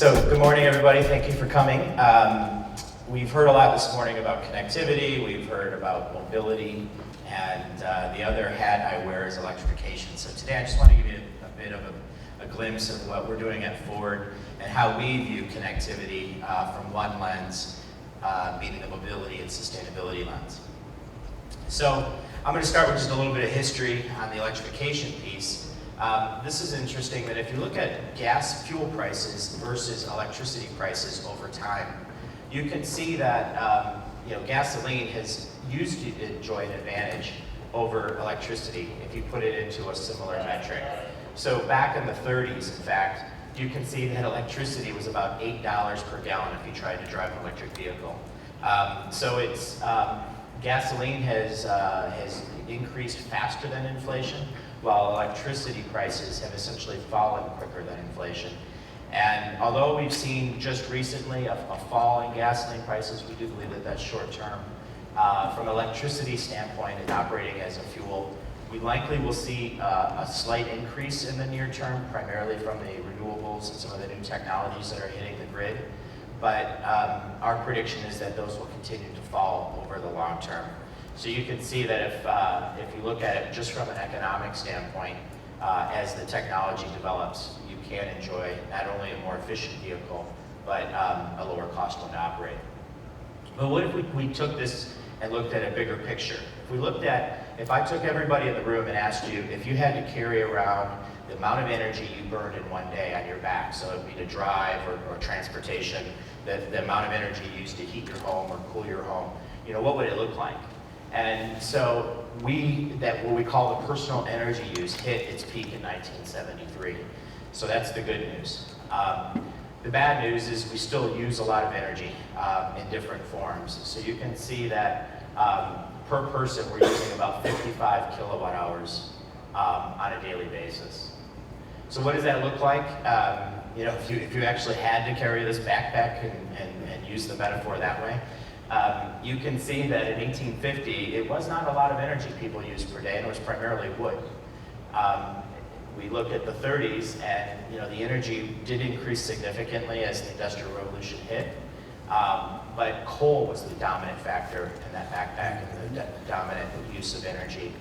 So good morning, everybody. Thank you for coming. We've heard a lot this morning about connectivity. We've heard about mobility, and the other hat I wear is electrification. So today I just want to give you a bit of a glimpse of what we're doing at Ford and how we view connectivity from one lens, meaning the mobility and sustainability lens. So I'm going to start with just a little bit of history on the electrification piece. This is interesting that if you look at gas fuel prices versus electricity prices over time, you can see that gasoline has used to enjoy an advantage over electricity if you put it into a similar metric. So back in the 30s, in fact, you can see that electricity was about $8 per gallon if you tried to drive an electric vehicle. Gasoline has increased faster than inflation, while electricity prices have essentially fallen quicker than inflation. And although we've seen just recently a fall in gasoline prices, we do believe that that's short term. From an electricity standpoint and operating as a fuel, we likely will see a slight increase in the near term, primarily from the renewables and some of the new technologies that are hitting the grid. But our prediction is that those will continue to fall over the long term. So you can see that if you look at it just from an economic standpoint, as the technology develops, you can enjoy not only a more efficient vehicle, but a lower cost one to operate. But what if we took this and looked at a bigger picture? If I took everybody in the room and asked you if you had to carry around the amount of energy you burned in one day on your back, so it would be to drive or transportation, the amount of energy you used to heat your home or cool your home, what would it look like? And so what we call the personal energy use hit its peak in 1973. So that's the good news. The bad news is we still use a lot of energy in different forms. So you can see that per person we're using about 55 kilowatt hours on a daily basis. So what does that look like? If you actually had to carry this backpack and use the metaphor that way, you can see that in 1850, it was not a lot of energy people used per day, and it was primarily wood. We look at the 30s, and the energy did increase significantly as the Industrial Revolution hit, but coal was the dominant factor in that backpack and the dominant use of energy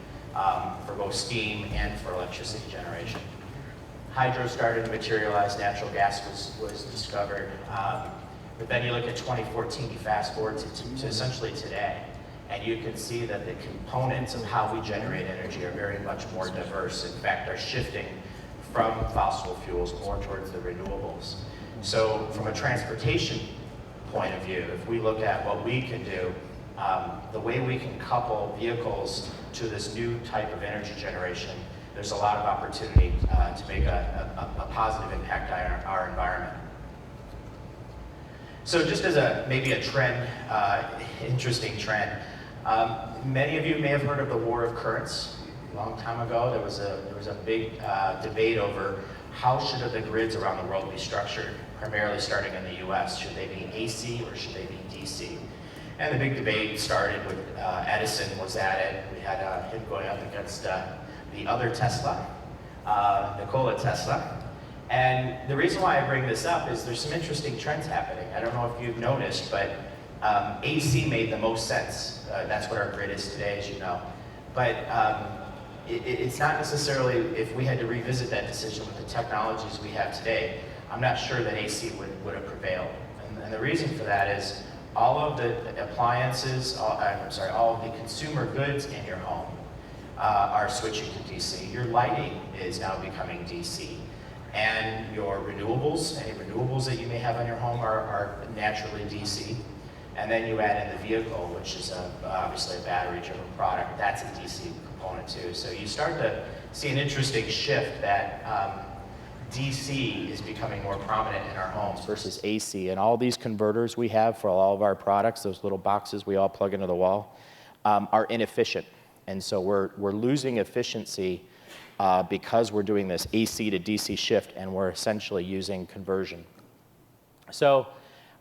for both steam and for electricity generation. Hydro started to materialize, natural gas was discovered. But then you look at 2014, you fast forward to essentially today, and you can see that the components of how we generate energy are very much more diverse. In fact, are shifting from fossil fuels more towards the renewables. So from a transportation point of view, if we look at what we can do, the way we can couple vehicles to this new type of energy generation, there's a lot of opportunity to make a positive impact on our environment. So just as maybe a trend, interesting trend, many of you may have heard of the War of Currents. A long time ago, there was a big debate over how should the grids around the world be structured, primarily starting in the US. Should they be AC or should they be DC? And the big debate started with Edison was at it. We had him going up against the other Tesla, Nikola Tesla. And the reason why I bring this up is there's some interesting trends happening. I don't know if you've noticed, but AC made the most sense. That's what our grid is today, as you know. But it's not necessarily, if we had to revisit that decision with the technologies we have today, I'm not sure that AC would have prevailed. And the reason for that is all of the appliances, all of the consumer goods in your home are switching to DC. Your lighting is now becoming DC. And your renewables, any renewables that you may have in your home are naturally DC. And then you add in the vehicle, which is obviously a battery-driven product. That's a DC component too. So you start to see an interesting shift that DC is becoming more prominent in our homes versus AC. And all these converters we have for all of our products, those little boxes we all plug into the wall, are inefficient. And so we're losing efficiency because we're doing this AC to DC shift, and we're essentially using conversion. So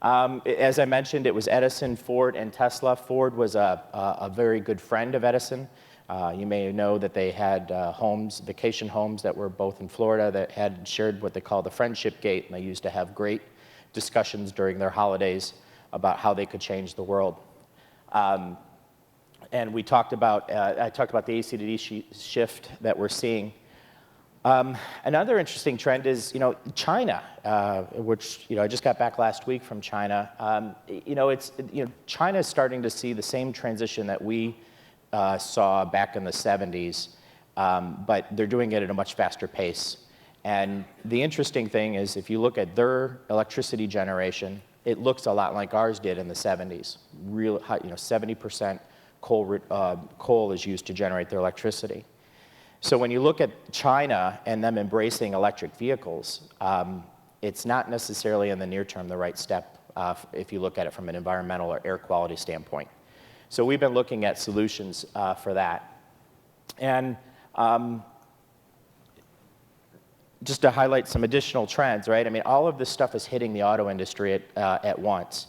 as I mentioned, it was Edison, Ford, and Tesla. Ford was a very good friend of Edison. You may know that they had vacation homes that were both in Florida that had shared what they call the Friendship Gate, and they used to have great discussions during their holidays about how they could change the world. And we talked about, I talked about the AC-to-DC shift that we're seeing. Another interesting trend is, China, which, I just got back last week from China. China is starting to see the same transition that we saw back in the 70s, but they're doing it at a much faster pace. And the interesting thing is, if you look at their electricity generation, it looks a lot like ours did in the 70s. 70% coal is used to generate their electricity. So when you look at China and them embracing electric vehicles, it's not necessarily in the near term the right step if you look at it from an environmental or air quality standpoint. So we've been looking at solutions for that. And just to highlight some additional trends, right? I mean, all of this stuff is hitting the auto industry at once.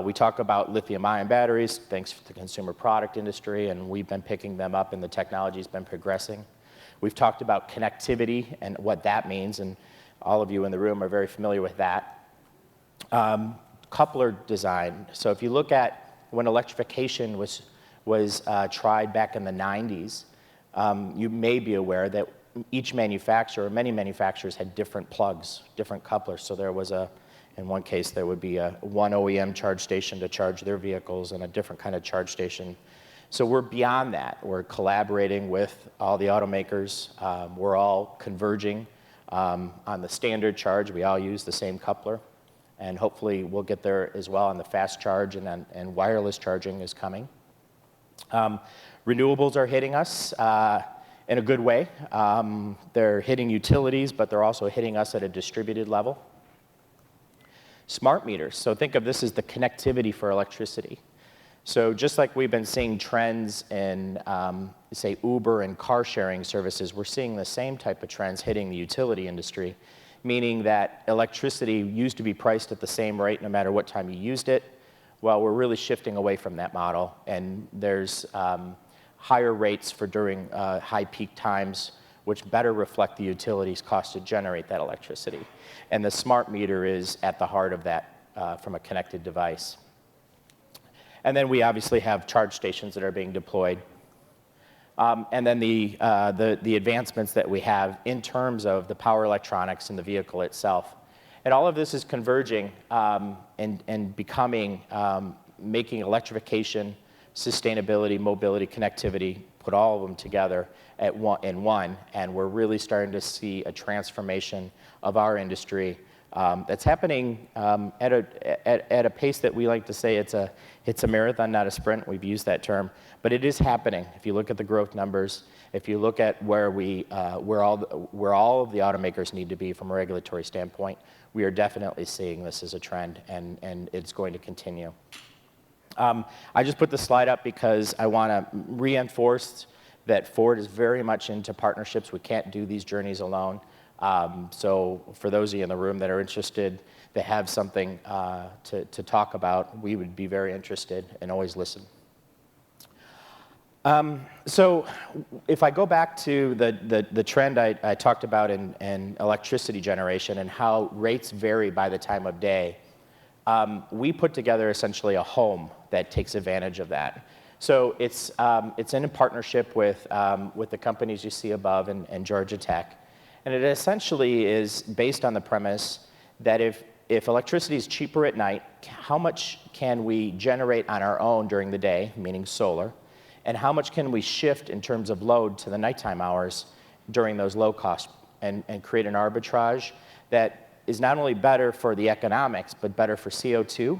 We talk about lithium-ion batteries, thanks to the consumer product industry, and we've been picking them up, and the technology's been progressing. We've talked about connectivity and what that means, and all of you in the room are very familiar with that. Coupler design. So if you look at when electrification was tried back in the 90s, you may be aware that each manufacturer, or many manufacturers, had different plugs, different couplers. So there was in one case, there would be one OEM charge station to charge their vehicles and a different kind of charge station. So we're beyond that. We're collaborating with all the automakers. We're all converging on the standard charge. We all use the same coupler. And hopefully we'll get there as well on the fast charge, and wireless charging is coming. Renewables are hitting us in a good way. They're hitting utilities, but they're also hitting us at a distributed level. Smart meters. So think of this as the connectivity for electricity. So just like we've been seeing trends in, say, Uber and car sharing services, we're seeing the same type of trends hitting the utility industry, meaning that electricity used to be priced at the same rate no matter what time you used it. Well, we're really shifting away from that model, and there's higher rates for during high peak times, which better reflect the utility's cost to generate that electricity. And the smart meter is at the heart of that from a connected device. And then we obviously have charge stations that are being deployed. And then the advancements that we have in terms of the power electronics in the vehicle itself. And all of this is converging and becoming, making electrification, sustainability, mobility, connectivity, put all of them together in one, and we're really starting to see a transformation of our industry that's happening at a pace that we like to say it's a marathon, not a sprint. We've used that term, but it is happening. If you look at the growth numbers, if you look at where all of the automakers need to be from a regulatory standpoint, we are definitely seeing this as a trend, and it's going to continue. I just put the slide up because I want to reinforce that Ford is very much into partnerships. We can't do these journeys alone. So for those of you in the room that are interested, that have something to talk about, we would be very interested and always listen. So if I go back to the trend I talked about in electricity generation and how rates vary by the time of day, we put together essentially a home that takes advantage of that. So it's in a partnership with the companies you see above and Georgia Tech. And it essentially is based on the premise that if electricity is cheaper at night, how much can we generate on our own during the day, meaning solar, and how much can we shift in terms of load to the nighttime hours during those low costs and create an arbitrage that is not only better for the economics, but better for CO2.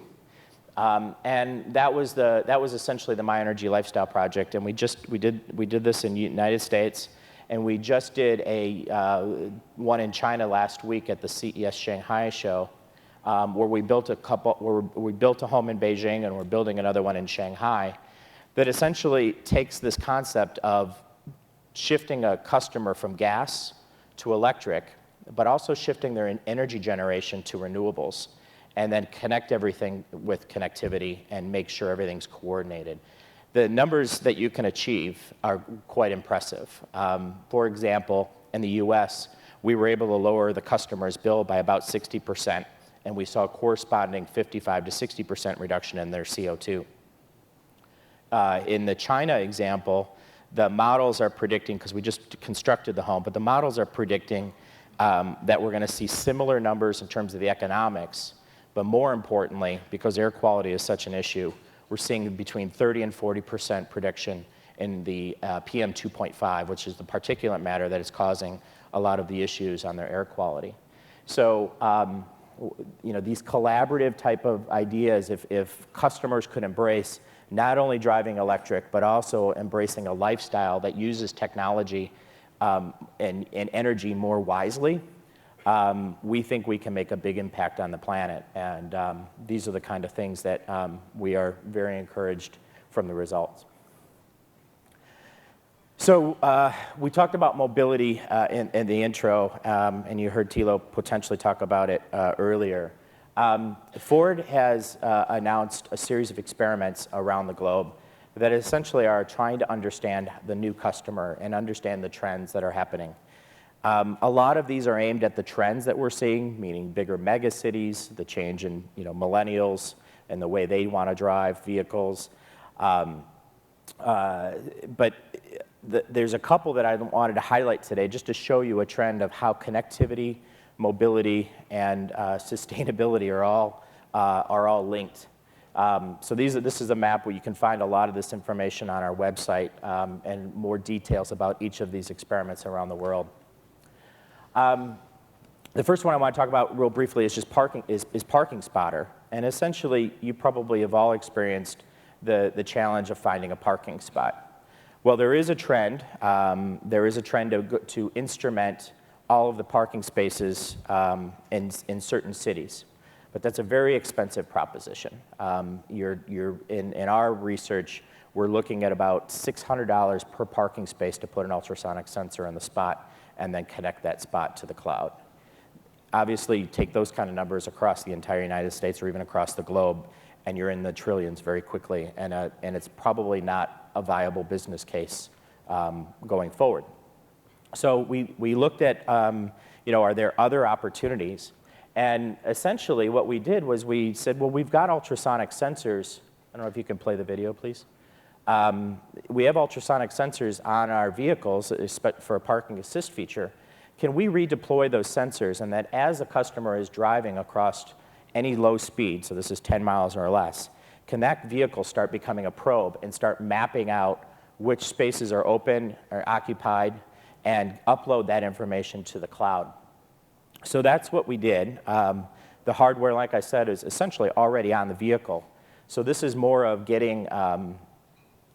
And that was essentially the My Energy Lifestyle project, and we did this in the United States, and we just did one in China last week at the CES Shanghai show, where we built a home in Beijing, and we're building another one in Shanghai, that essentially takes this concept of shifting a customer from gas to electric, but also shifting their energy generation to renewables, and then connect everything with connectivity and make sure everything's coordinated. The numbers that you can achieve are quite impressive. For example, in the US, we were able to lower the customer's bill by about 60% and we saw a corresponding 55 to 60% reduction in their CO2. In the China example, the models are predicting, because we just constructed the home, but the models are predicting that we're going to see similar numbers in terms of the economics, but more importantly, because air quality is such an issue, we're seeing between 30 and 40% prediction in the PM 2.5, which is the particulate matter that is causing a lot of the issues on their air quality. So, you know, these collaborative type of ideas, if customers could embrace not only driving electric, but also embracing a lifestyle that uses technology and energy more wisely, we think we can make a big impact on the planet. And these are the kind of things that we are very encouraged from the results. So we talked about mobility in the intro, and you heard Thilo potentially talk about it earlier. Ford has announced a series of experiments around the globe that essentially are trying to understand the new customer and understand the trends that are happening. A lot of these are aimed at the trends that we're seeing, meaning bigger megacities, the change in, you know, millennials and the way they want to drive vehicles. But there's a couple that I wanted to highlight today just to show you a trend of how connectivity, mobility, and sustainability are all linked. So this is a map where you can find a lot of this information on our website and more details about each of these experiments around the world. The first one I want to talk about real briefly is just parking spotter. And essentially, you probably have all experienced the challenge of finding a parking spot. Well, there is a trend. To instrument all of the parking spaces in certain cities. But that's a very expensive proposition. In our research, we're looking at about $600 per parking space to put an ultrasonic sensor in the spot and then connect that spot to the cloud. Obviously, you take those kind of numbers across the entire United States or even across the globe, and you're in the trillions very quickly, and it's probably not a viable business case going forward. So we looked at, you know, are there other opportunities? And essentially what we did was we said, well, we've got ultrasonic sensors. I don't know if you can play the video, please. We have ultrasonic sensors on our vehicles for a parking assist feature. Can we redeploy those sensors, and that as a customer is driving across any low speed, so this is 10 miles or less, can that vehicle start becoming a probe and start mapping out which spaces are open or occupied and upload that information to the cloud? So that's what we did. The hardware, like I said, is essentially already on the vehicle. So this is more of getting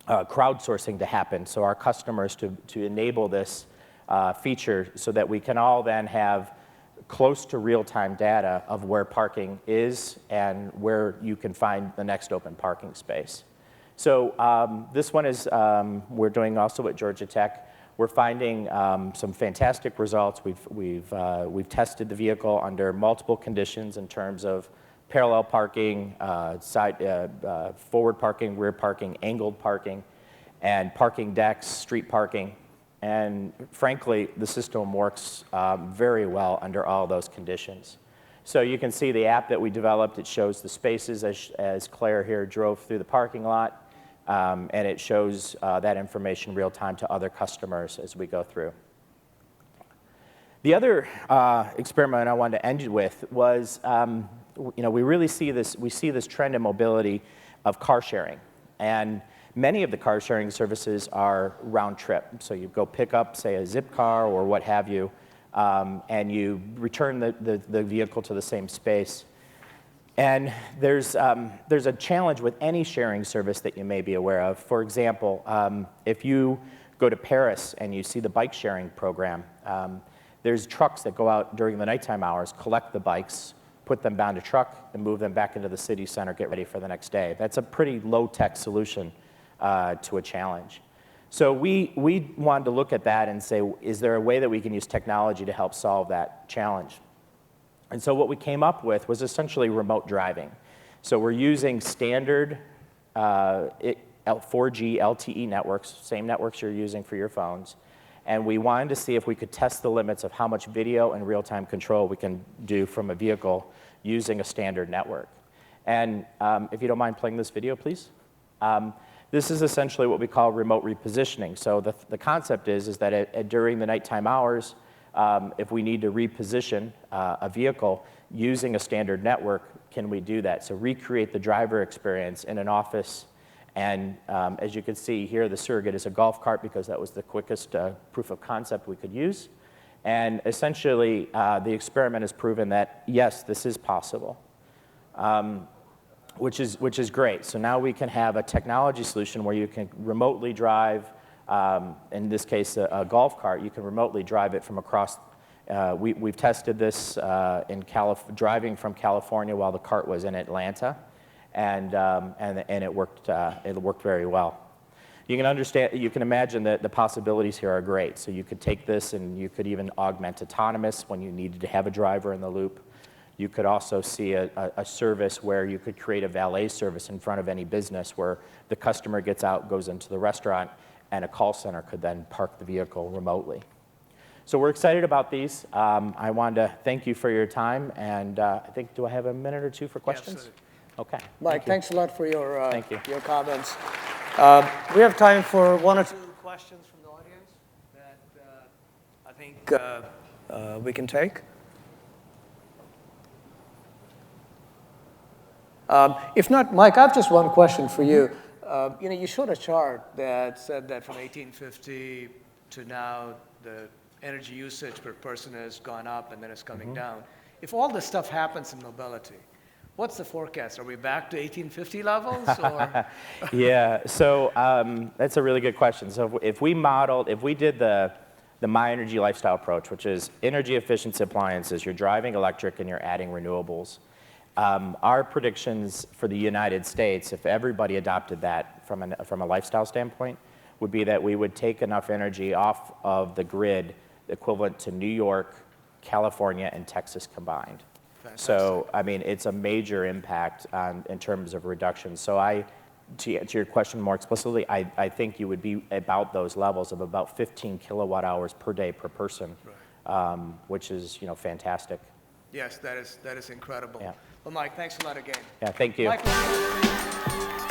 crowdsourcing to happen, so our customers to enable this feature so that we can all then have close to real-time data of where parking is and where you can find the next open parking space. So this one is, we're doing also at Georgia Tech. We're finding some fantastic results. We've tested the vehicle under multiple conditions in terms of parallel parking, forward parking, rear parking, angled parking, and parking decks, street parking. And frankly, the system works very well under all those conditions. So you can see the app that we developed. It shows the spaces as Claire here drove through the parking lot. And it shows that information real time to other customers as we go through. The other experiment I wanted to end with was, you know, we see this trend in mobility of car sharing. And many of the car sharing services are round trip. So you go pick up, say, a zip car or what have you, and you return the vehicle to the same space. And there's a challenge with any sharing service that you may be aware of. For example, if you go to Paris and you see the bike sharing program, there's trucks that go out during the nighttime hours, collect the bikes, put them down to truck, and move them back into the city center, get ready for the next day. That's a pretty low-tech solution to a challenge. So we wanted to look at that and say, is there a way that we can use technology to help solve that challenge? And so what we came up with was essentially remote driving. So we're using standard 4G LTE networks, same networks you're using for your phones. And we wanted to see if we could test the limits of how much video and real-time control we can do from a vehicle using a standard network. And if you don't mind playing this video, please. This is essentially what we call remote repositioning. So the concept is that during the nighttime hours, if we need to reposition a vehicle using a standard network, can we do that? So recreate the driver experience in an office. And as you can see here, the surrogate is a golf cart because that was the quickest proof of concept we could use. And essentially, the experiment has proven that, yes, this is possible, which is great. So now we can have a technology solution where you can remotely drive, in this case, a golf cart. You can remotely drive it from across. We've tested this in driving from California while the cart was in Atlanta, and it worked very well. You can imagine that the possibilities here are great. So you could take this and you could even augment autonomous when you needed to have a driver in the loop. You could also see a service where you could create a valet service in front of any business where the customer gets out, goes into the restaurant, and a call center could then park the vehicle remotely. So we're excited about these. I wanted to thank you for your time, and I think, do I have a minute or two for questions? Yes, okay. Mike, thanks a lot for your comments. We have time for one or two questions from the audience that I think we can take. If not, Mike, I have just one question for you. You showed a chart that said that from 1850 to now, the energy usage per person has gone up and then it's coming down. If all this stuff happens in mobility, what's the forecast? Are we back to 1850 levels? Or? Yeah, so that's a really good question. So if we did the My Energy Lifestyle approach, which is energy efficient appliances, you're driving electric and you're adding renewables. Our predictions for the United States, if everybody adopted that from a lifestyle standpoint, would be that we would take enough energy off of the grid equivalent to New York, California, and Texas combined. Fantastic. So, I mean, it's a major impact in terms of reduction. So to answer your question more explicitly, I think you would be about those levels of about 15 kilowatt hours per day per person, right. Which is, fantastic. Yes, that is incredible. Yeah. Well, Mike, thanks a lot again. Yeah, thank you. Mike,